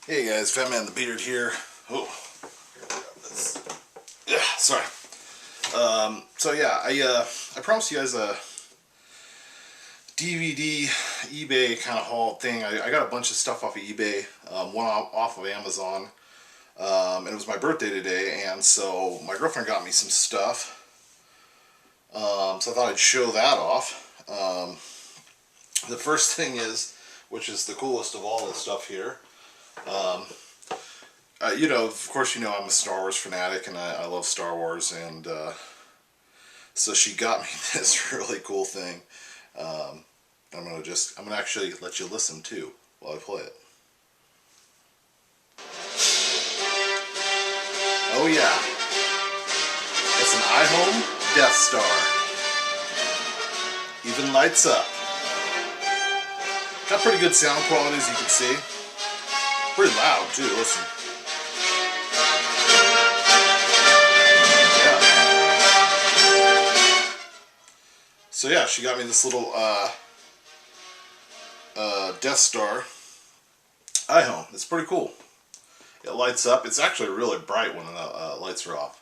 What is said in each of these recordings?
Hey guys, Fatman the Beard here. Oh, yeah, sorry. So yeah, I promised you guys a DVD eBay kind of haul thing. I got a bunch of stuff off of eBay, one off of Amazon, and it was my birthday today, and so my girlfriend got me some stuff. So I thought I'd show that off. The first thing is, which is the coolest of all this stuff here. Of course, I'm a Star Wars fanatic, and I love Star Wars, and so she got me this really cool thing. I'm gonna actually let you listen too while I play it. Oh yeah, it's an iHome Death Star. Even lights up. Got pretty good sound quality, as you can see. Pretty loud too. Listen. So yeah, she got me this little Death Star iHome. It's pretty cool. It lights up. It's actually really bright when the lights are off.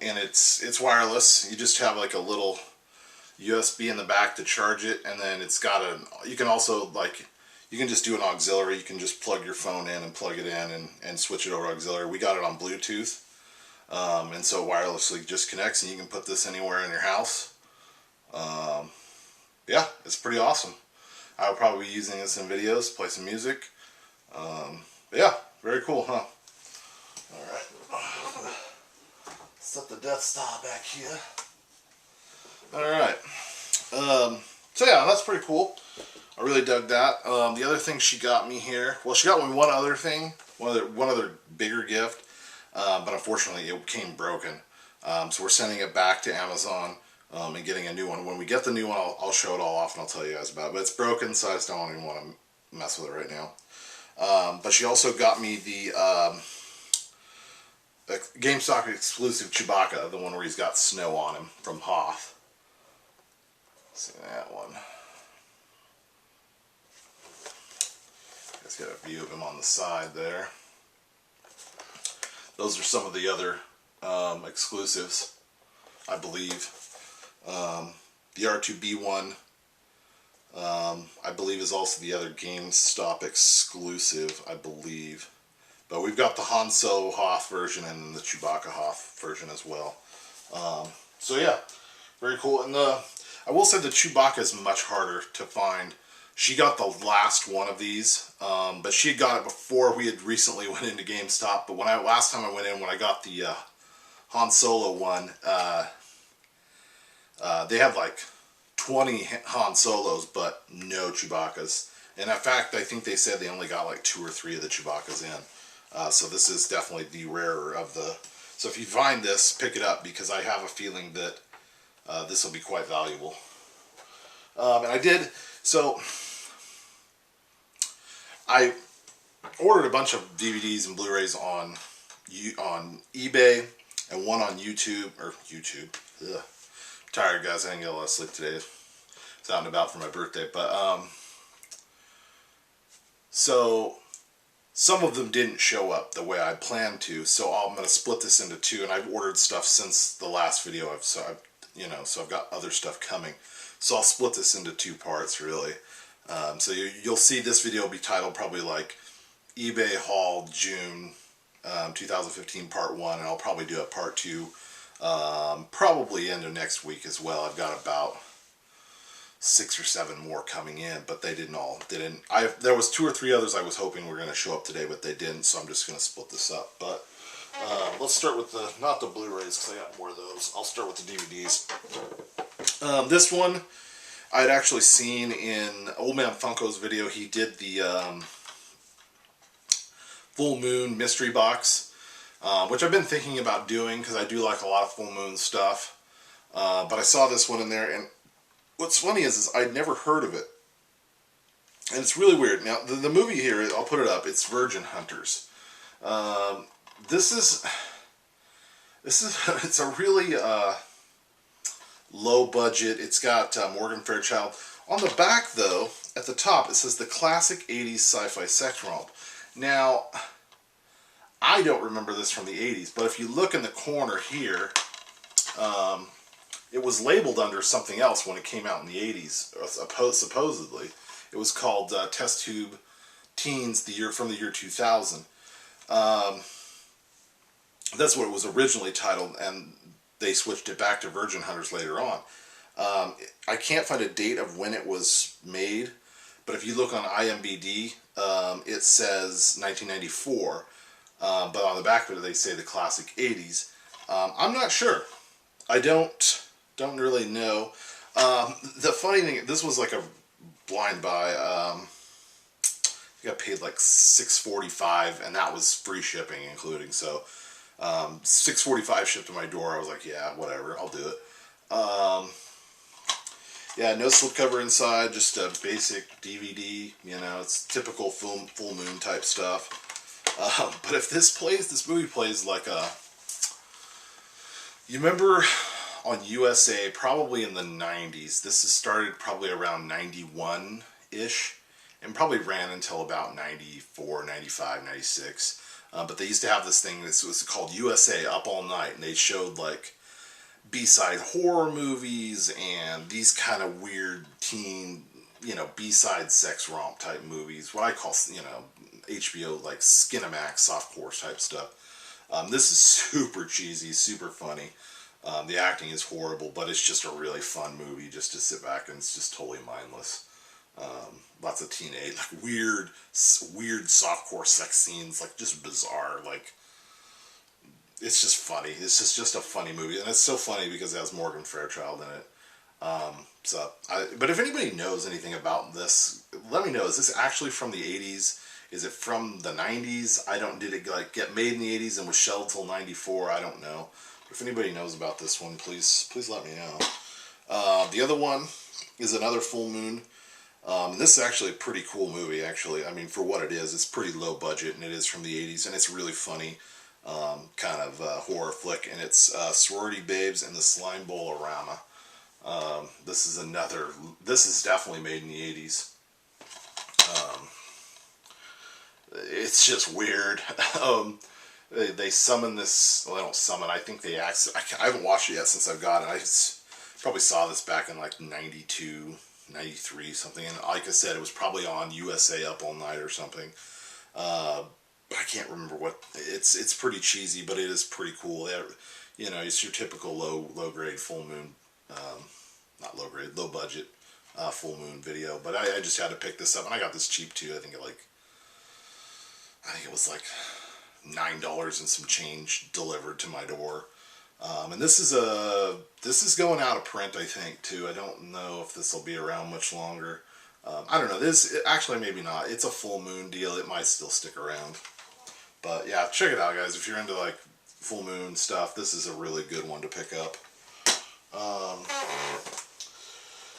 And it's wireless. You just have like a little USB in the back to charge it, and then it's got you can also you can just do an auxiliary. You can just plug your phone in and plug it in and switch it over to auxiliary. We got it on Bluetooth, and so wirelessly just connects, and you can put this anywhere in your house. Yeah, it's pretty awesome. I'll probably be using this in videos, play some music. Yeah, very cool, huh? Alright. Set the Death Star back here. Alright. So yeah, that's pretty cool. I really dug that. The other thing she got me here, well, she got me one other thing, one other bigger gift, but unfortunately it came broken. So we're sending it back to Amazon. And getting a new one. When we get the new one, I'll show it all off and I'll tell you guys about it. But it's broken, so I just don't even want to mess with it right now. But she also got me the GameStop exclusive Chewbacca, the one where he's got snow on him from Hoth. See that one. It's got a view of him on the side there. Those are some of the other exclusives, I believe. The R2B1, I believe, is also the other GameStop exclusive, I believe. But we've got the Han Solo Hoth version and the Chewbacca Hoth version as well. So yeah, very cool. And I will say the Chewbacca is much harder to find. She got the last one of these, but she had got it before we had recently went into GameStop. But last time I went in, when I got the Han Solo one, they had like 20 Han Solos, but no Chewbaccas. And in fact, I think they said they only got like 2 or 3 of the Chewbaccas in. So this is definitely the rarer of the... So if you find this, pick it up, because I have a feeling that this will be quite valuable. And I did... So I ordered a bunch of DVDs and Blu-rays on eBay and one on YouTube. Ugh. Tired, guys. I didn't get a lot of sleep today. It's out and about for my birthday, but so some of them didn't show up the way I planned to, so I'm going to split this into 2, and I've ordered stuff since the last video. So I've got other stuff coming, so I'll split this into 2 parts, really. So you'll see this video will be titled probably like eBay haul June 2015 part 1, and I'll probably do a part 2 probably end of next week as well. I've got about 6 or 7 more coming in, but they didn't. There was 2 or 3 others I was hoping were going to show up today, but they didn't, so I'm just going to split this up. But let's start with not the Blu-rays, because I got more of those. I'll start with the DVDs. This one I'd actually seen in Old Man Funko's video. He did the Full Moon mystery box, which I've been thinking about doing, because I do like a lot of full moon stuff. But I saw this one in there, and what's funny is I'd never heard of it. And it's really weird. Now, the movie here, I'll put it up, it's Virgin Hunters. It's a really low budget. It's got Morgan Fairchild. On the back, though, at the top, it says the classic 80s sci-fi sex romp. Now, I don't remember this from the 80s, but if you look in the corner here, it was labeled under something else when it came out in the 80s, supposedly. It was called Test Tube Teens from the year 2000. That's what it was originally titled, and they switched it back to Virgin Hunters later on. I can't find a date of when it was made, but if you look on IMDb, it says 1994. But on the back of it, they say the classic 80s. I'm not sure. I don't really know. The funny thing, this was like a blind buy. I think I paid like $6.45, and that was free shipping including. So $6.45 shipped to my door. I was like, yeah, whatever, I'll do it. Yeah, no slipcover inside, just a basic DVD. You know, it's typical full moon type stuff. But if this movie plays like you remember on USA, probably in the 90s, this has started probably around 91-ish, and probably ran until about 94, 95, 96. But they used to have this thing, this was called USA Up All Night, and they showed like B-side horror movies and these kind of weird teen, you know, B-side sex romp type movies, what I call, you know, HBO like Skinamax softcore type stuff. This is super cheesy, super funny. The acting is horrible, but it's just a really fun movie just to sit back and it's just totally mindless. Lots of teenage, like weird softcore sex scenes, like just bizarre, like it's just funny. It's just a funny movie, and it's so funny because it has Morgan Fairchild in it. But if anybody knows anything about this, let me know. Is this actually from the 80s? Is it from the 90s? Did it like get made in the 80s and was shelved till 94? I don't know. But if anybody knows about this one, please let me know. The other one is another full moon. This is actually a pretty cool movie, actually. I mean, for what it is, it's pretty low budget, and it is from the 80s, and it's really funny. Kind of horror flick, and it's Sorority Babes and the Slime Bowl-orama. This is definitely made in the 80s. It's just weird. They summon this, well, they don't summon, I think they I haven't watched it yet since I've got it. I probably saw this back in like 92, 93, something, and like I said, it was probably on USA Up All Night or something. I can't remember what. It's pretty cheesy, but it is pretty cool. You know, it's your typical low grade full moon, not low grade, low budget full moon video. But I just had to pick this up, and I got this cheap too. I think it was like $9 and some change delivered to my door. And this is going out of print, I think, too. I don't know if this will be around much longer. I don't know. Actually, maybe not. It's a full moon deal. It might still stick around. But yeah, check it out, guys. If you're into like full moon stuff, this is a really good one to pick up.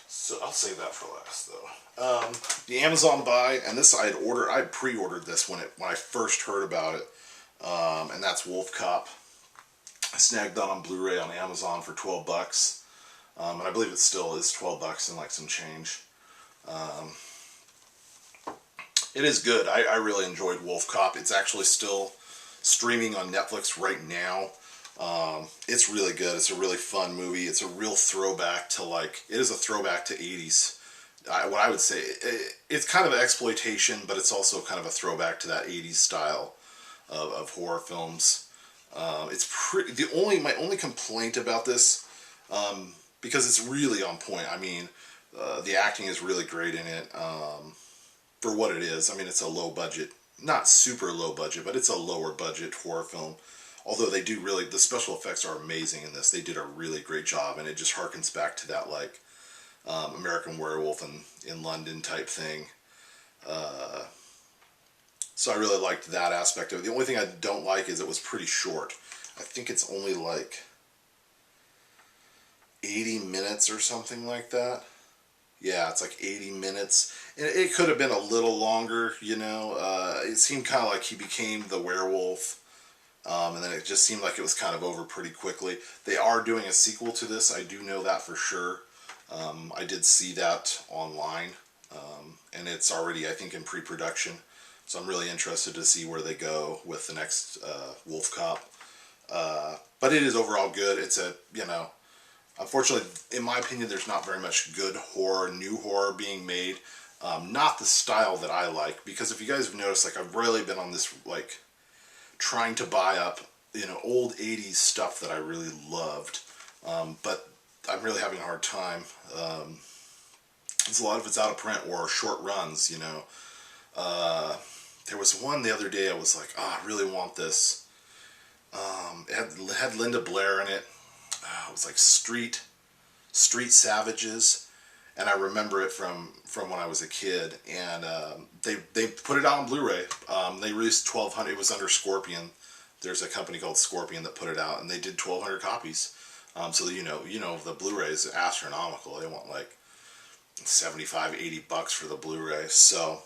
So I'll save that for last, though. The Amazon buy, and this I pre-ordered this when I first heard about it, and that's Wolf Cop. I snagged that on Blu-ray on Amazon for $12, and I believe it still is $12 and like some change. It is good. I really enjoyed Wolf Cop. It's actually still streaming on Netflix right now. It's really good. It's a really fun movie. It's a real throwback to it is a throwback to 80s. What I would say, it's kind of an exploitation, but it's also kind of a throwback to that 80s style of horror films. It's pretty. My only complaint about this, because it's really on point. I mean, the acting is really great in it. For what it is, I mean, it's a low budget, not super low budget, but it's a lower budget horror film. Although the special effects are amazing in this. They did a really great job, and it just harkens back to that American Werewolf in London type thing. So I really liked that aspect of it. The only thing I don't like is it was pretty short. I think it's only like 80 minutes or something like that. Yeah, it's like 80 minutes. And it could have been a little longer, you know. It seemed kind of like he became the werewolf. And then it just seemed like it was kind of over pretty quickly. They are doing a sequel to this. I do know that for sure. I did see that online. And it's already, I think, in pre-production. So I'm really interested to see where they go with the next Wolf Cop. But it is overall good. It's a, you know, unfortunately, in my opinion, there's not very much good horror, new horror being made. Not the style that I like, because if you guys have noticed, like, I've really been on this, like, trying to buy up, you know, old 80s stuff that I really loved. But I'm really having a hard time. A lot of it's out of print or short runs, you know. There was one the other day I was like, oh, I really want this. It had Linda Blair in it. It was like Street Savages, and I remember it from when I was a kid. And they put it out on Blu-ray. They released 1,200. It was under Scorpion. There's a company called Scorpion that put it out, and they did 1,200 copies. So you know the Blu-ray is astronomical. They want like 75, 80 bucks for the Blu-ray. So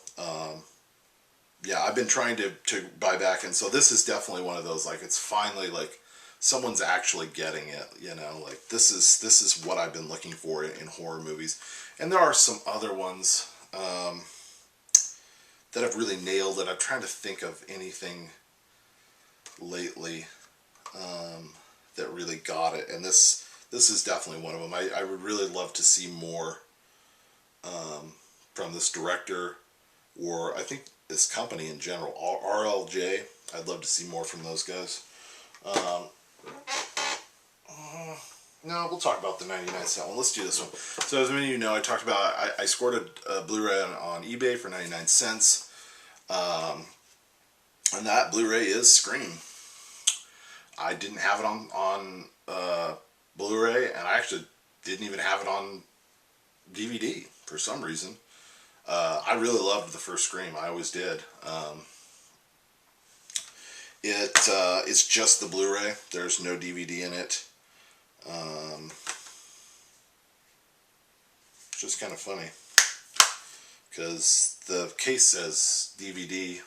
yeah, I've been trying to buy back, and so this is definitely one of those, like, it's finally like someone's actually getting it, you know, like this is what I've been looking for in horror movies. And there are some other ones that have really nailed it. I'm trying to think of anything lately that really got it, and this is definitely one of them. I would really love to see more from this director, or I think this company in general, RLJ. I'd love to see more from those guys. No, we'll talk about the 99-cent one. Let's do this one. So as many of you know, I talked about, I scored a Blu-ray on eBay for 99 cents. And that Blu-ray is Scream. I didn't have it on Blu-ray, and I actually didn't even have it on DVD for some reason. I really loved the first Scream. I always did. It's just the Blu-ray. There's no DVD in it. It's just kind of funny, because the case says DVD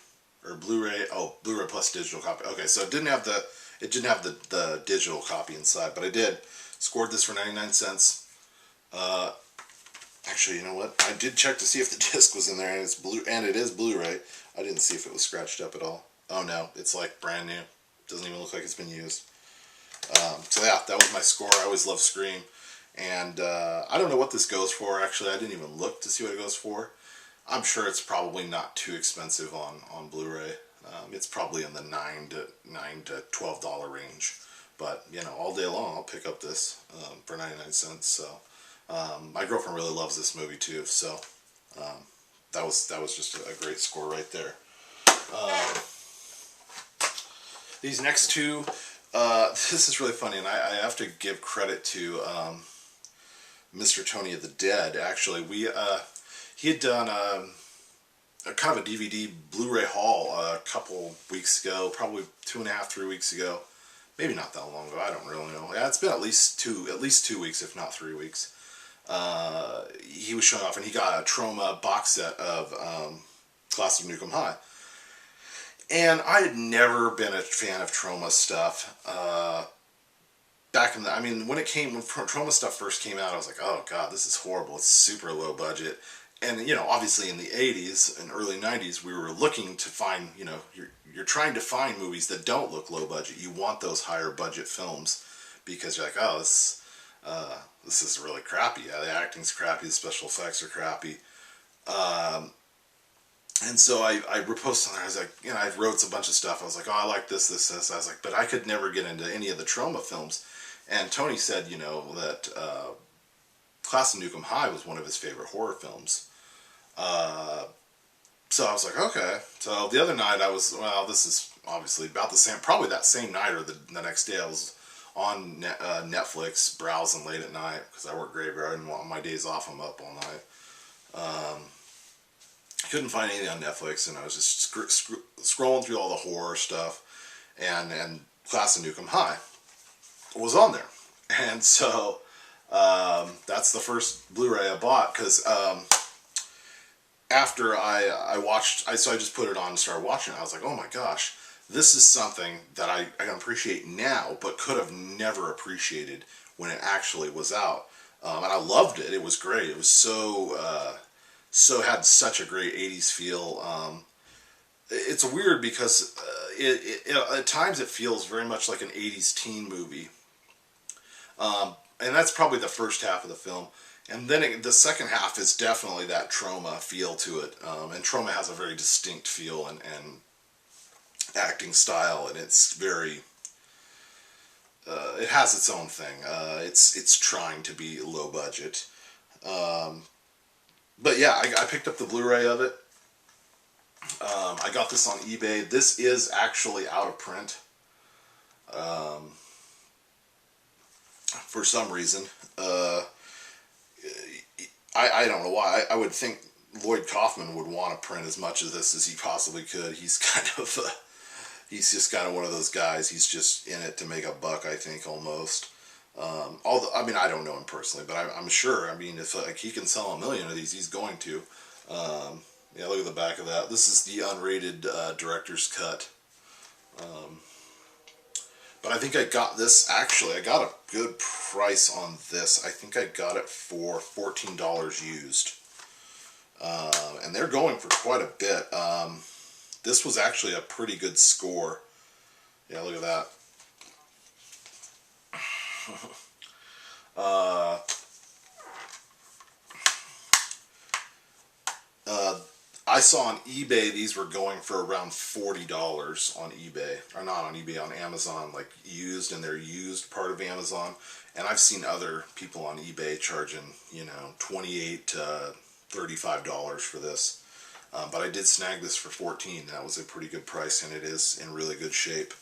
or Blu-ray. Oh, Blu-ray plus digital copy. Okay, so it didn't have the digital copy inside, but I did. Scored this for 99 cents. Actually, you know what? I did check to see if the disc was in there, and it is Blu-ray. I didn't see if it was scratched up at all. Oh no, it's like brand new. Doesn't even look like it's been used. So yeah, that was my score. I always love Scream, and I don't know what this goes for. Actually, I didn't even look to see what it goes for. I'm sure it's probably not too expensive on Blu-ray. It's probably in the $9 to $12 range. But you know, all day long, I'll pick up this for 99 cents. So my girlfriend really loves this movie too. So that was just a great score right there. These next two, this is really funny, and I have to give credit to Mr. Tony of the Dead. Actually, he had done a kind of a DVD Blu-ray haul a couple weeks ago, probably 2.5, 3 weeks ago. Maybe not that long ago. I don't really know. Yeah, it's been at least 2 weeks, if not 3 weeks. He was showing off, and he got a Troma box set of Class of Nuke 'Em High. And I had never been a fan of Troma stuff. Back in the, I mean, when Troma stuff first came out, I was like, oh god, this is horrible. It's super low budget. And, you know, obviously in the 80s and early 90s, we were looking to find, you know, you're trying to find movies that don't look low budget. You want those higher budget films, because you're like, oh, this is really crappy. Yeah, the acting's crappy, the special effects are crappy. And so I reposted on there. I was like, you know, I wrote a bunch of stuff. I was like, oh, I like this. I was like, but I could never get into any of the Troma films. And Tony said, you know, that Class of Nuke 'Em High was one of his favorite horror films. So I was like, okay. So the other night I was, well, this is obviously about the same, probably that same night or the next day, I was on Netflix browsing late at night, because I work graveyard, and on my days off I'm up all night. Couldn't find anything on Netflix, and I was just scrolling through all the horror stuff, and Class of Nuke 'Em High was on there. And so that's the first Blu-ray I bought, because after I watched, so I just put it on and started watching it. I was like, oh my gosh, this is something that I can appreciate now, but could have never appreciated when it actually was out. And I loved it. It was great. It was so had such a great 80s feel. it's weird because at times it feels very much like an 80s teen movie. And that's probably the first half of the film. And then the second half is definitely that Troma feel to it. And Troma has a very distinct feel and acting style, and it's very. It has its own thing. It's trying to be low budget. But yeah, I picked up the Blu-ray of it. I got this on eBay. This is actually out of print. For some reason. I don't know why. I would think Lloyd Kaufman would want to print as much of this as he possibly could. He's kind of he's just kind of one of those guys. He's just in it to make a buck, I think, almost. Although, I mean, I don't know him personally, but I'm sure. I mean, if like he can sell 1,000,000 of these, he's going to. Yeah, look at the back of that. This is the unrated director's cut. But I think I got this, actually, I got a good price on this. I think I got it for $14 used. And they're going for quite a bit. This was actually a pretty good score. Yeah, look at that. I saw on eBay these were going for around $40 on eBay, or not on eBay, on Amazon, like used, and they're used part of Amazon. And I've seen other people on eBay charging, $28 to $35 for this. But I did snag this for $14. That was a pretty good price, and it is in really good shape.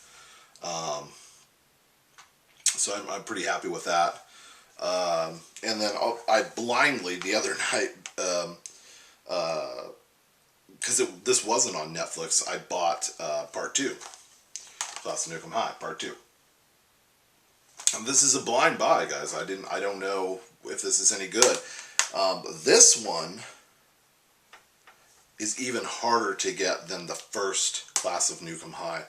So I'm pretty happy with that. And then I blindly the other night. Because this wasn't on Netflix, I bought Part 2. Class of Nuke 'Em High, Part 2. And this is a blind buy, guys. I don't know if this is any good. This one is even harder to get than the first Class of Nuke 'Em High.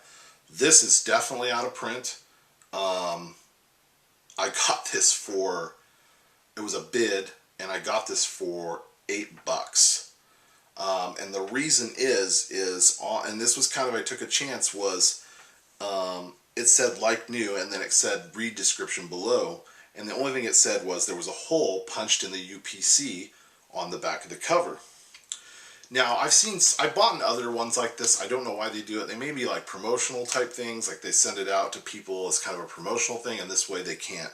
This is definitely out of print. I got this for, it was a bid, and I got this for $8. And the reason is, and this was kind of, I took a chance, was it said like new, and then it said read description below, and the only thing it said was there was a hole punched in the UPC on the back of the cover. Now, I bought other ones like this. I don't know why they do it. They may be like promotional type things, like they send it out to people as kind of a promotional thing, and this way they can't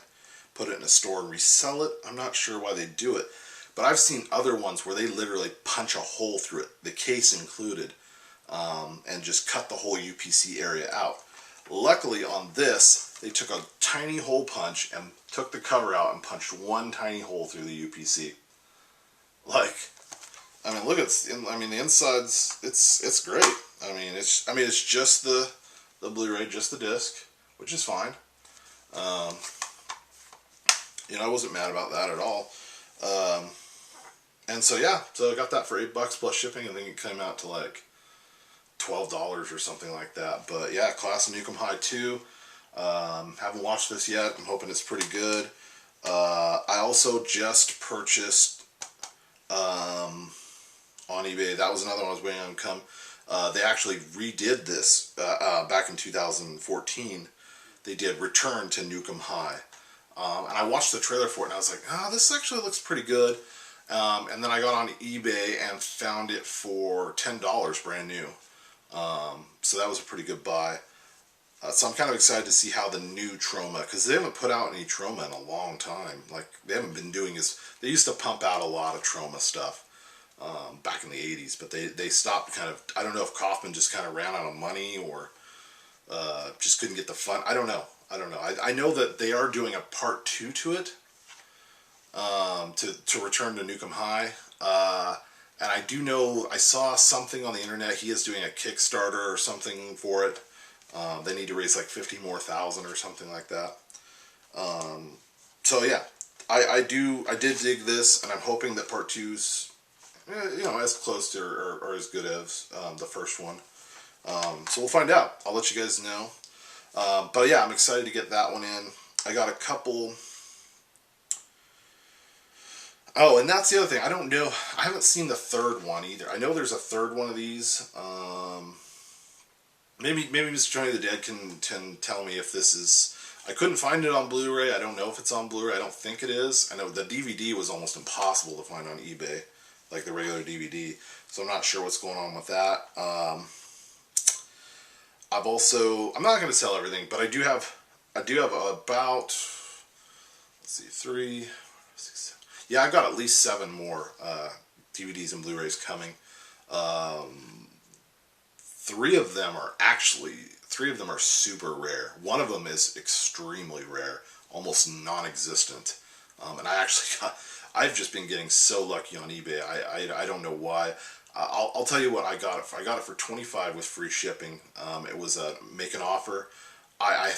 put it in a store and resell it. I'm not sure why they do it. But I've seen other ones where they literally punch a hole through it, the case included, and just cut the whole UPC area out. Luckily on this, they took a tiny hole punch and took the cover out and punched one tiny hole through the UPC. Like, I mean, look at, the inside's, it's great. I mean, it's just the Blu-ray, just the disc, which is fine. I wasn't mad about that at all. And so yeah, so I got that for $8 plus shipping. I think it came out to like $12 or something like that. But yeah, Class of Nuke 'Em High 2. Haven't watched this yet. I'm hoping it's pretty good. I also just purchased on eBay. That was another one I was waiting on to come. They actually redid this back in 2014. They did Return to Nuke 'Em High. And I watched the trailer for it, and I was like, this actually looks pretty good. And then I got on eBay and found it for $10 brand new. So that was a pretty good buy. So I'm kind of excited to see how the new Troma, because they haven't put out any Troma in a long time. Like, they haven't been doing this. They used to pump out a lot of Troma stuff back in the 80s, but they stopped kind of, I don't know if Kaufman just kind of ran out of money or just couldn't get the fun. I don't know. I know that they are doing a part 2 to it, to Return to Nuke 'Em High. And I do know, I saw something on the internet, he is doing a Kickstarter or something for it. They need to raise like 50 more thousand or something like that. So yeah, I did dig this, and I'm hoping that part 2's, as close to or as good as the first one. So we'll find out. I'll let you guys know. But yeah, I'm excited to get that one in. I got a couple. Oh, and that's the other thing. I don't know. I haven't seen the third one either. I know there's a third one of these. maybe Mr. Tony the Dead can tell me if this is. I couldn't find it on Blu-ray. I don't know if it's on Blu-ray. I don't think it is. I know the DVD was almost impossible to find on eBay, like the regular DVD. So I'm not sure what's going on with that. I'm not going to sell everything, but I do have about, let's see, 3, 6, 7. Yeah, I've got at least 7 more DVDs and Blu-rays coming. 3 of them are super rare. One of them is extremely rare, almost non-existent. And I've just been getting so lucky on eBay. I don't know why. I'll tell you what I got it for. I got it for $25 with free shipping. It was a make an offer. I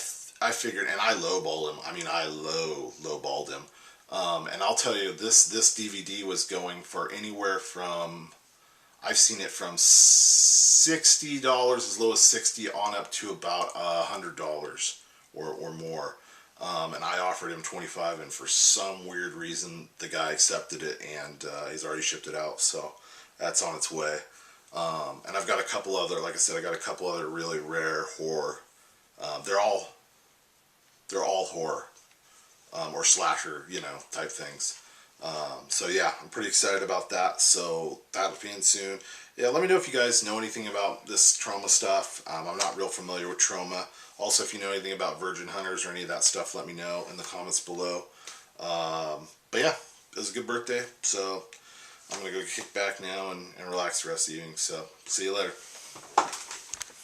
figured, and I lowballed him. I mean, I lowballed him. And I'll tell you, this DVD was going for anywhere from, I've seen it from $60, as low as 60, on up to about $100 or more. And I offered him 25, and for some weird reason, the guy accepted it, and he's already shipped it out. So that's on its way. And I've got a couple other, like I said, I got a couple other really rare horror. They're all horror or slasher, type things. So yeah, I'm pretty excited about that. So that'll be in soon. Yeah, let me know if you guys know anything about this Troma stuff. I'm not real familiar with Troma. Also, if you know anything about Virgin Hunters or any of that stuff, let me know in the comments below. But yeah, it was a good birthday. So I'm going to go kick back now and relax the rest of the evening. So see you later.